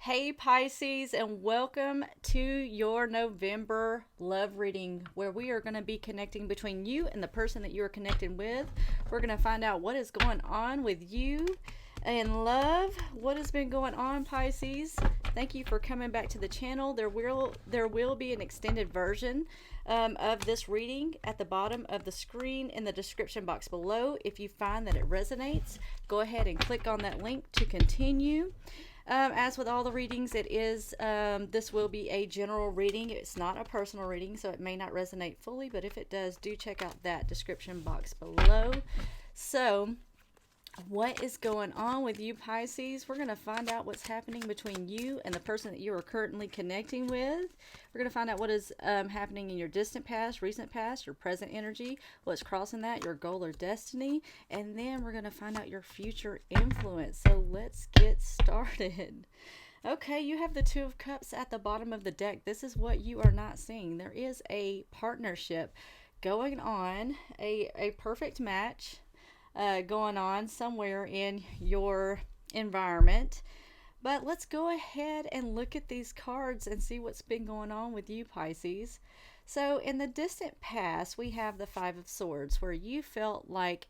Hey Pisces, and welcome to your November love reading where we are going to be connecting between you and the person that you are connecting with. We're going to find out what is going on with you in love. What has been going on, Pisces? Thank you for coming back to the channel. There will be an extended version of this reading at the bottom of the screen in the description box below. If you find that it resonates, go ahead and click on that link to continue. As with all the readings, this will be a general reading. It's not a personal reading, so it may not resonate fully, but if it does, do check out that description box below. So, what is going on with you, Pisces? We're going to find out what's happening between you and the person that you are currently connecting with. We're going to find out what is happening in your distant past, recent past, your present energy, what's crossing that, your goal or destiny, and then we're going to find out your future influence. So let's get started. Okay, you have the Two of Cups at the bottom of the deck. This is what you are not seeing. There is a partnership going on, a perfect match going on somewhere in your environment. But let's go ahead and look at these cards and see what's been going on with you, Pisces. So, in the distant past, we have the Five of Swords, where you felt like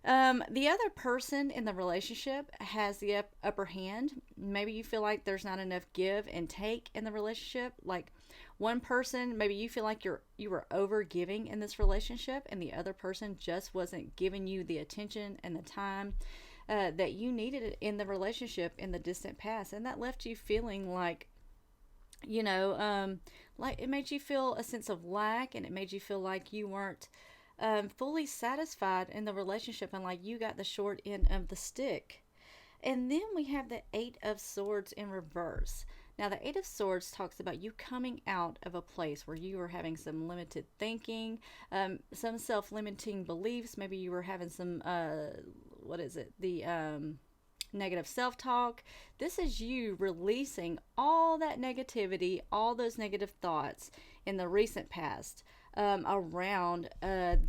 the other person in the relationship has the upper hand. Maybe you feel like there's not enough give and take in the relationship. Like one person, maybe you feel like you were over giving in this relationship, and the other person just wasn't giving you the attention and the time that you needed in the relationship in the distant past, and that left you feeling like like it made you feel a sense of lack, and it made you feel like you weren't fully satisfied in the relationship, and like you got the short end of the stick. And then we have the Eight of Swords in reverse. Now, the Eight of Swords talks about you coming out of a place where you were having some limited thinking, some self limiting beliefs. Maybe you were having some, negative self talk. This is you releasing all that negativity, all those negative thoughts in the recent past around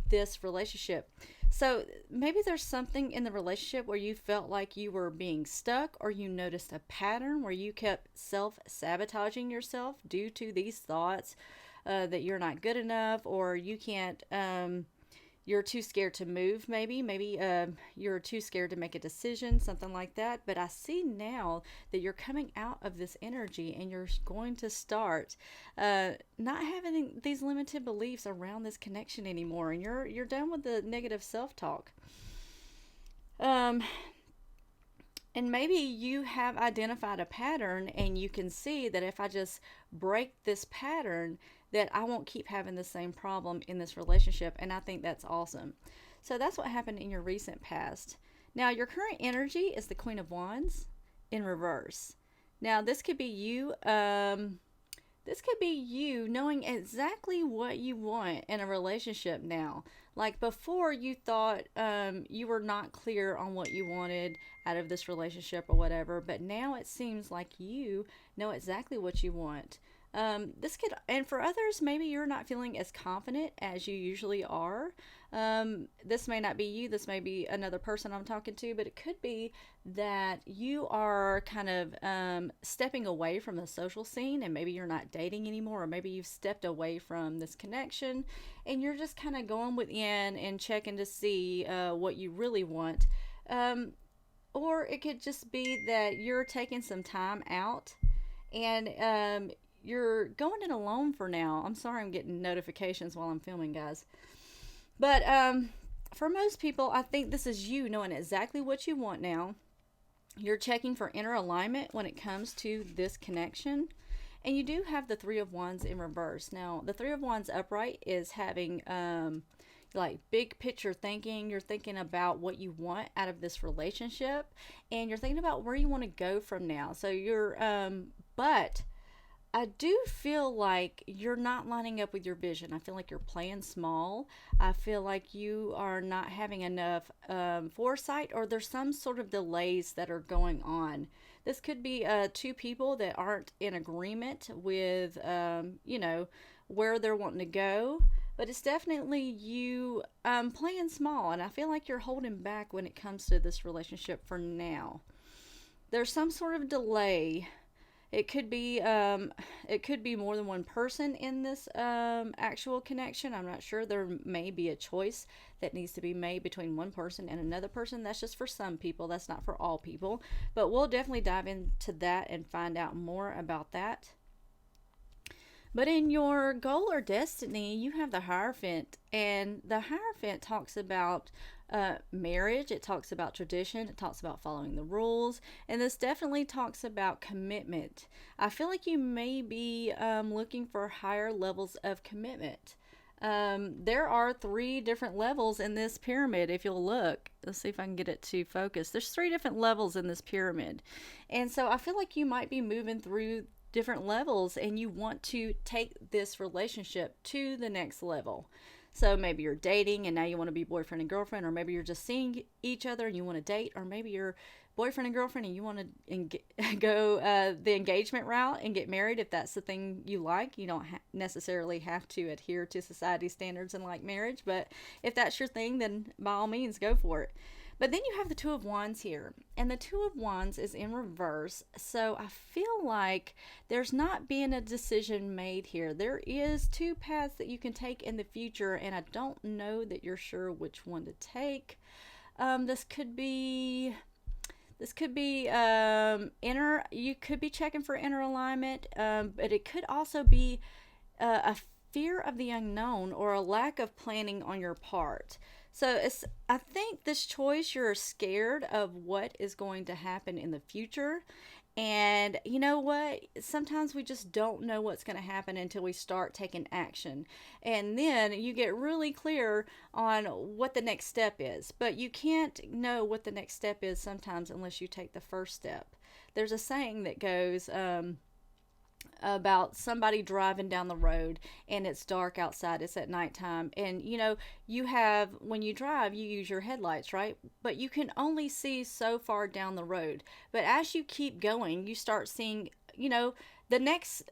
this relationship. So maybe there's something in the relationship where you felt like you were being stuck, or you noticed a pattern where you kept self sabotaging yourself due to these thoughts that you're not good enough, or you can't. You're too scared to move, maybe you're too scared to make a decision, something like that. But I see now that you're coming out of this energy, and you're going to start not having these limited beliefs around this connection anymore, and you're done with the negative self-talk. um and maybe you have identified a pattern, and you can see that if I just break this pattern, that I won't keep having the same problem in this relationship. And I think that's awesome. So that's what happened in your recent past. Now, your current energy is the Queen of Wands in reverse. Now, this could be you knowing exactly what you want in a relationship now. Like before, you thought you were not clear on what you wanted out of this relationship or whatever, but now it seems like you know exactly what you want. This could, and for others, maybe you're not feeling as confident as you usually are. This may not be you, this may be another person I'm talking to, but it could be that you are kind of stepping away from the social scene, and maybe you're not dating anymore, or maybe you've stepped away from this connection, and you're just kind of going within and checking to see what you really want. Or it could just be that you're taking some time out, and you're going it alone for now. I'm sorry, I'm getting notifications while I'm filming, guys. But for most people, I think this is you knowing exactly what you want now. You're checking for inner alignment when it comes to this connection. And you do have the Three of Wands in reverse. Now, the Three of Wands upright is having like big picture thinking. You're thinking about what you want out of this relationship, and you're thinking about where you want to go from now. So but I do feel like you're not lining up with your vision. I feel like you're playing small. I feel like you are not having enough foresight, or there's some sort of delays that are going on. This could be two people that aren't in agreement with, where they're wanting to go. But it's definitely you playing small, and I feel like you're holding back when it comes to this relationship for now. There's some sort of delay it could be more than one person in this actual connection. I'm not sure. There may be a choice that needs to be made between one person and another person. That's just for some people. That's not for all people. But we'll definitely dive into that and find out more about that. But in your goal or destiny, you have the Hierophant, and the Hierophant talks about marriage, it talks about tradition, it talks about following the rules, and this definitely talks about commitment. I feel like you may be looking for higher levels of commitment. There are 3 different levels in this pyramid. If you'll look, let's see if I can get it to focus. There's 3 different levels in this pyramid. And so I feel like you might be moving through different levels and you want to take this relationship to the next level. So maybe you're dating and now you want to be boyfriend and girlfriend, or maybe you're just seeing each other and you want to date, or maybe you're boyfriend and girlfriend and you want to go the engagement route and get married if that's the thing you like. You don't necessarily have to adhere to society standards and like marriage, but if that's your thing, then by all means go for it. But then you have the Two of Wands here, and the Two of Wands is in reverse, so I feel like there's not being a decision made here. There is 2 paths that you can take in the future, and I don't know that you're sure which one to take. This could be inner. You could be checking for inner alignment, but it could also be a fear of the unknown or a lack of planning on your part. So I think this choice, you're scared of what is going to happen in the future. And you know what? Sometimes we just don't know what's going to happen until we start taking action. And then you get really clear on what the next step is. But you can't know what the next step is sometimes unless you take the first step. There's a saying that goes, about somebody driving down the road and it's dark outside, it's at nighttime, and you have, when you drive, you use your headlights, right? But you can only see so far down the road. But as you keep going, you start seeing the next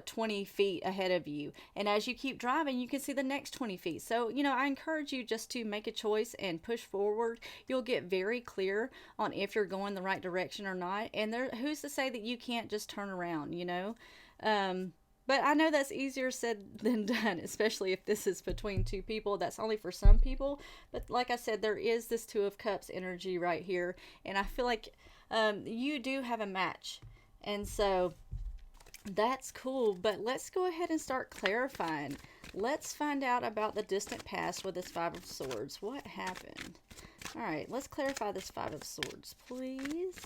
20 feet ahead of you, and as you keep driving you can see the next 20 feet. So I encourage you just to make a choice and push forward. You'll get very clear on if you're going the right direction or not, and who's to say that you can't just turn around. But I know that's easier said than done, especially if this is between 2 people. That's only for some people, but like I said, there is this 2 of Cups energy right here, and I feel like you do have a match, and so that's cool. But let's go ahead and start clarifying. Let's find out about the distant past with this 5 of Swords. What happened? All right, let's clarify this 5 of Swords, please.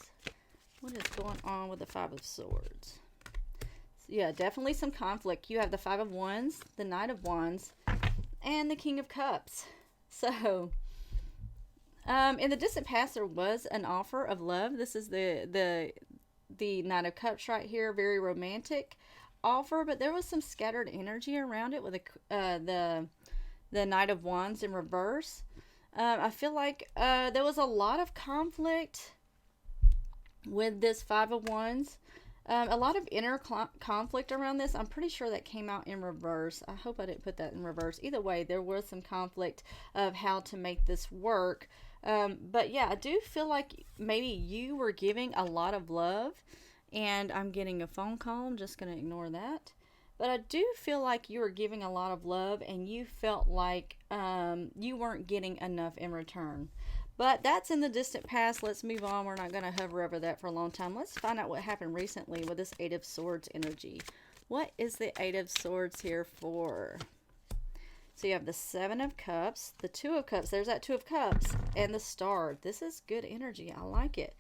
What is going on with the 5 of Swords? So yeah, definitely some conflict. You have the 5 of Wands, the Knight of Wands, and the King of Cups. So in the distant past, there was an offer of love. This is the Knight of Cups right here, very romantic offer, but there was some scattered energy around it with the Knight of Wands in reverse. I feel like there was a lot of conflict with this 5 of Wands. A lot of inner conflict around this. I'm pretty sure that came out in reverse. I hope I didn't put that in reverse. Either way, there was some conflict of how to make this work. But yeah, I do feel like maybe you were giving a lot of love, and I'm getting a phone call. I'm just going to ignore that. But I do feel like you were giving a lot of love, and you felt like you weren't getting enough in return. But that's in the distant past. Let's move on. We're not going to hover over that for a long time. Let's find out what happened recently with this 8 of Swords energy. What is the 8 of Swords here for? So you have the 7 of Cups, the 2 of Cups. There's that 2 of Cups, and the Star. This is good energy. I like it.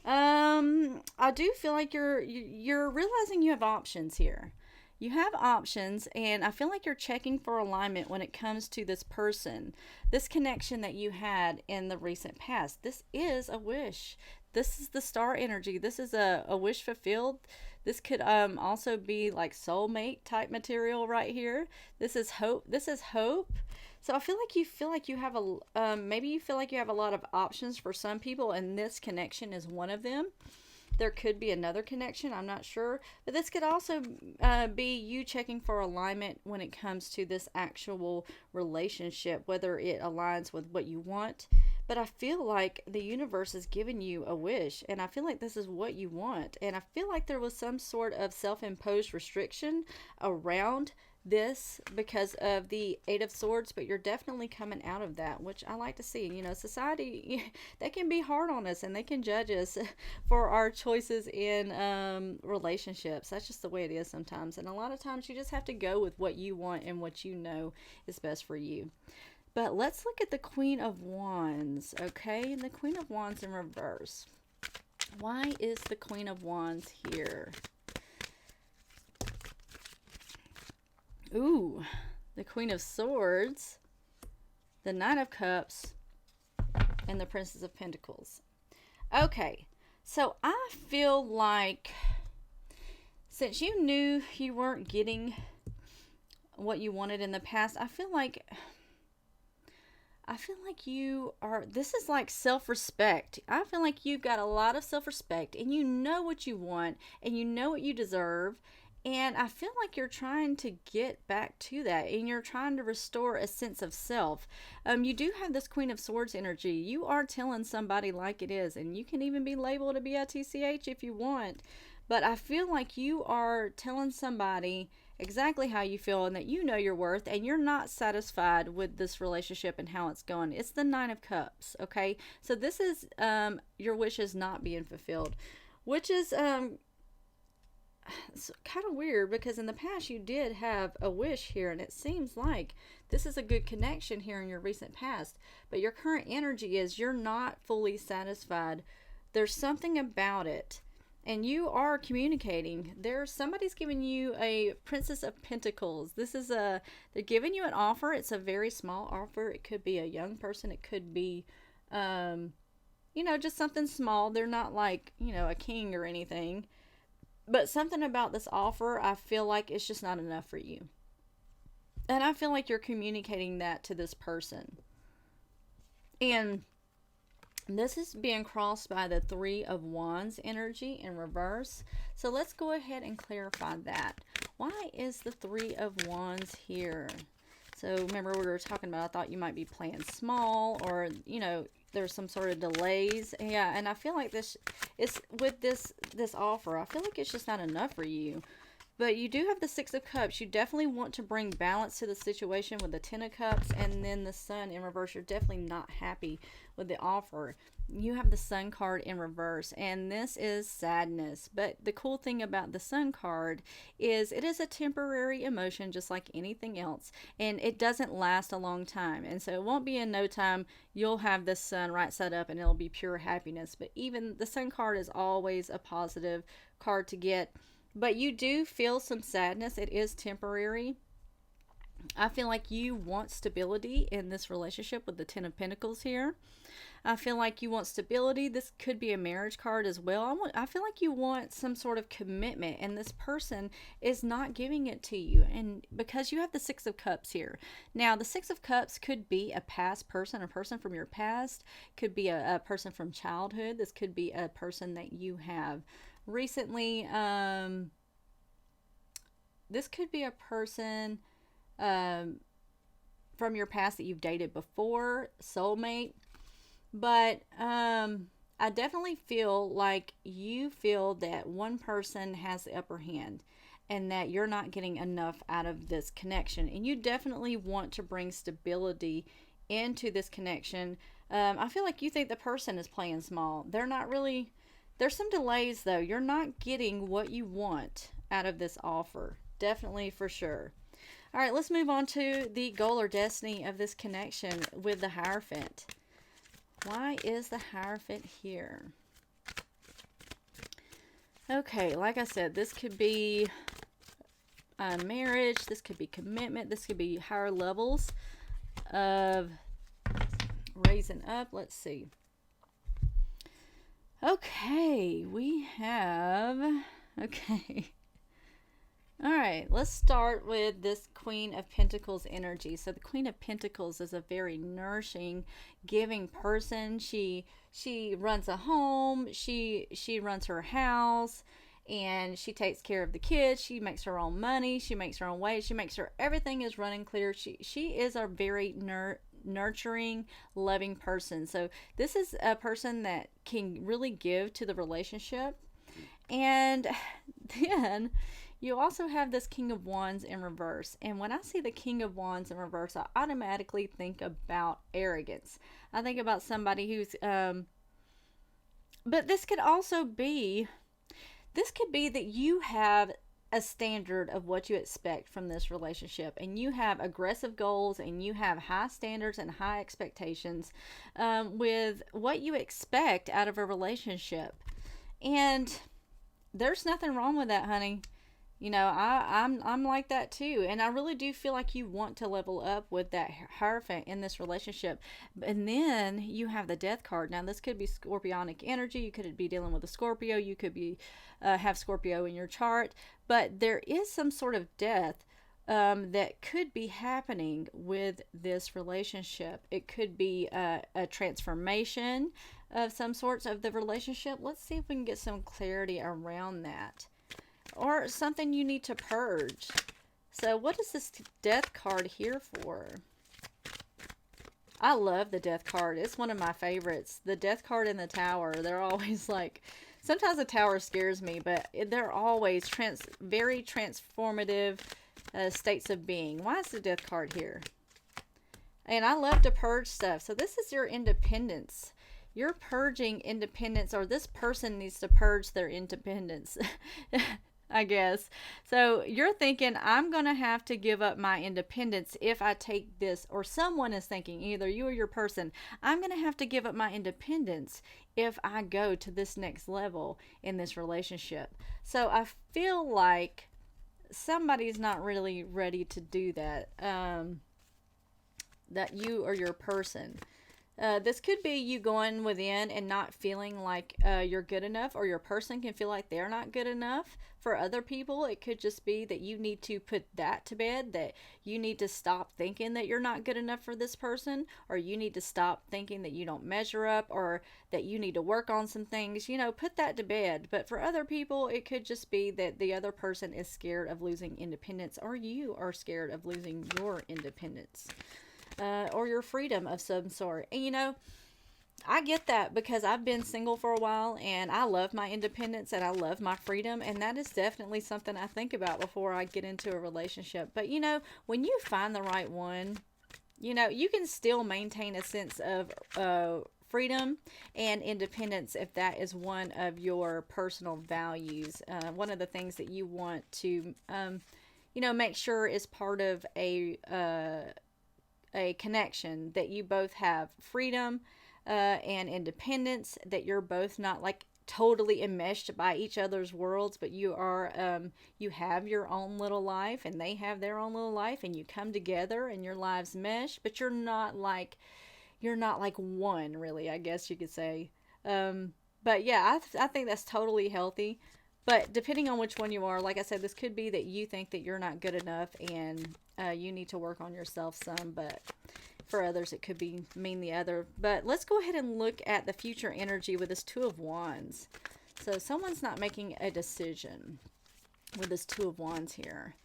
I do feel like you're realizing you have options here. You have options, and I feel like you're checking for alignment when it comes to this person, this connection that you had in the recent past. This is a wish. This is the Star energy. This is a wish fulfilled. This could also be like soulmate type material right here. This is hope. This is hope. So I feel like you have maybe you feel like you have a lot of options for some people, and this connection is one of them. There could be another connection, I'm not sure. But this could also be you checking for alignment when it comes to this actual relationship, whether it aligns with what you want. But I feel like the universe is giving you a wish, and I feel like this is what you want. And I feel like there was some sort of self imposed restriction around this because of the Eight of Swords, but you're definitely coming out of that, which I like to see. You know, society, they can be hard on us and they can judge us for our choices in relationships. That's just the way it is sometimes. And a lot of times you just have to go with what you want and what you know is best for you. But let's look at the Queen of Wands, okay? The Queen of Wands in reverse. Why is the Queen of Wands here? Ooh, the Queen of Swords, the Nine of Cups, and the Princess of Pentacles. Okay, so I feel like since you knew you weren't getting what you wanted in the past, I feel like you are, this is like self-respect. I feel like you've got a lot of self-respect and you know what you want and you know what you deserve. And I feel like you're trying to get back to that and you're trying to restore a sense of self. You do have this Queen of Swords energy. You are telling somebody like it is, and you can even be labeled a BITCH if you want. But I feel like you are telling somebody exactly how you feel and that you know your worth and you're not satisfied with this relationship and how it's going. It's the Nine of Cups, okay? So this is your wishes not being fulfilled, which is it's kind of weird because in the past you did have a wish here, and it seems like this is a good connection here in your recent past, but your current energy is you're not fully satisfied. There's something about it, and you are communicating. There's somebody's giving you a Princess of Pentacles. They're giving you an offer. It's a very small offer. It could be a young person. It could be just something small. They're not like a king or anything. But something about this offer, I feel like it's just not enough for you. And I feel like you're communicating that to this person. And this is being crossed by the Three of Wands energy in reverse. So let's go ahead and clarify that. Why is the Three of Wands here? So remember we were talking about, I thought you might be playing small, or, there's some sort of delays. Yeah, and I feel like this is with this offer, I feel like it's just not enough for you. But you do have the Six of Cups. You definitely want to bring balance to the situation with the Ten of Cups and then the Sun in reverse. You're definitely not happy with the offer. You have the Sun card in reverse, and this is sadness. But the cool thing about the Sun card is it is a temporary emotion just like anything else, and it doesn't last a long time. And so it won't be in no time you'll have the Sun right side up and it'll be pure happiness. But even the Sun card is always a positive card to get. But you do feel some sadness. It is temporary. I feel like you want stability in this relationship with the Ten of Pentacles here. I feel like you want stability. This could be a marriage card as well. I feel like you want some sort of commitment, and this person is not giving it to you. And because you have the Six of Cups here. Now, the Six of Cups could be a past person, a person from your past. Could be a person from childhood. This could be a person that you have recently. This could be a person from your past that you've dated before, soulmate. But I definitely feel like you feel that one person has the upper hand and that you're not getting enough out of this connection, and you definitely want to bring stability into this connection. I feel like you think the person is playing small. They're not really. There's some delays though. You're not getting what you want out of this offer. Definitely, for sure. All right, let's move on to the goal or destiny of this connection with the Hierophant. Why is the Hierophant here? Okay, like I said, this could be marriage. This could be commitment. This could be higher levels of raising up. Let's see. Okay, we have... Okay. All right, let's start with this Queen of Pentacles energy. So the Queen of Pentacles is a very nourishing, giving person. She runs a home. She runs her house, and she takes care of the kids. She makes her own money. She makes her own way. She makes sure everything is running clear. She is a very nurturing, loving person. So this is a person that can really give to the relationship. And then you also have this King of Wands in reverse. And when I see the King of Wands in reverse, I automatically think about arrogance. I think about somebody who's, but this could be that you have a standard of what you expect from this relationship, and you have aggressive goals, and you have high standards and high expectations with what you expect out of a relationship. And there's nothing wrong with that, honey. I'm like that too, and I really do feel like you want to level up with that Hierophant in this relationship. And then you have the Death card. Now, this could be Scorpionic energy. You could be dealing with a Scorpio. You could be have Scorpio in your chart, but there is some sort of death that could be happening with this relationship. It could be a transformation of some sorts of the relationship. Let's see if we can get some clarity around that. Or something you need to purge. So what is this Death card here for? I love the Death card. It's one of my favorites. The Death card and the Tower. They're always like... Sometimes the Tower scares me, but they're always very transformative states of being. Why is the Death card here? And I love to purge stuff. So this is your independence. You're purging independence, or this person needs to purge their independence. I guess. So you're thinking, I'm going to have to give up my independence if I take this, or someone is thinking, either you or your person, I'm going to have to give up my independence if I go to this next level in this relationship. So I feel like somebody's not really ready to do that. That you or your person. This could be you going within and not feeling like you're good enough, or your person can feel like they're not good enough for other people. It could just be that you need to put that to bed, that you need to stop thinking that you're not good enough for this person, or you need to stop thinking that you don't measure up, or that you need to work on some things. Put that to bed. But for other people, it could just be that the other person is scared of losing independence, or you are scared of losing your independence. Or your freedom of some sort. And I get that, because I've been single for a while, and I love my independence and I love my freedom, and that is definitely something I think about before I get into a relationship. But when you find the right one, you can still maintain a sense of freedom and independence if that is one of your personal values. One of the things that you want to make sure is part of a connection, that you both have freedom and independence, that you're both not like totally enmeshed by each other's worlds, but you are you have your own little life and they have their own little life, and you come together and your lives mesh, but you're not like one, really, I guess you could say. But yeah, I think that's totally healthy. But depending on which one you are, like I said, this could be that you think that you're not good enough, and you need to work on yourself some. But for others, it could mean the other. But let's go ahead and look at the future energy with this Two of Wands. So someone's not making a decision with this Two of Wands here.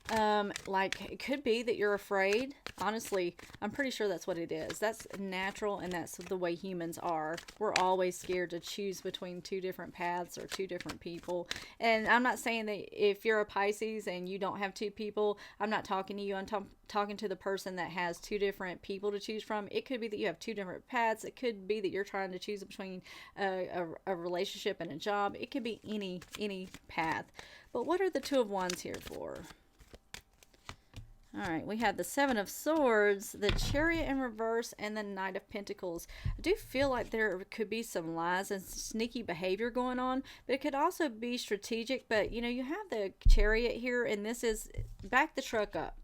It could be that you're afraid. Honestly, I'm pretty sure that's what it is. That's natural, and that's the way humans are. We're always scared to choose between two different paths or two different people. And I'm not saying that if you're a Pisces and you don't have two people, I'm not talking to you. I'm talking to the person that has two different people to choose from. It could be that you have two different paths. It could be that you're trying to choose between a relationship and a job. It could be any path. But what are the Two of Wands here for? All right, we have the Seven of Swords, the Chariot in reverse, and the Knight of Pentacles. I do feel like there could be some lies and sneaky behavior going on, but it could also be strategic. But, you have the Chariot here, and this is back the truck up.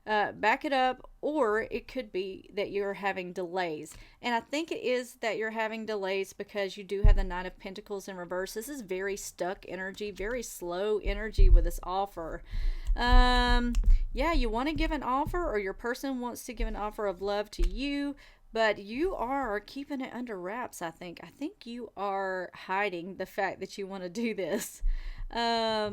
Back it up, or it could be that you're having delays. And I think it is that you're having delays because you do have the Knight of Pentacles in reverse. This is very stuck energy, very slow energy with this offer. Yeah, you want to give an offer, or your person wants to give an offer of love to you, but you are keeping it under wraps. I think you are hiding the fact that you want to do this. Yeah,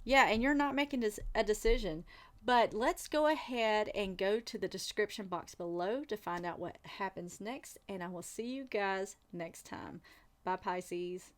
and you're not making a decision. But let's go ahead and go to the description box below to find out what happens next. And I will see you guys next time. Bye, Pisces.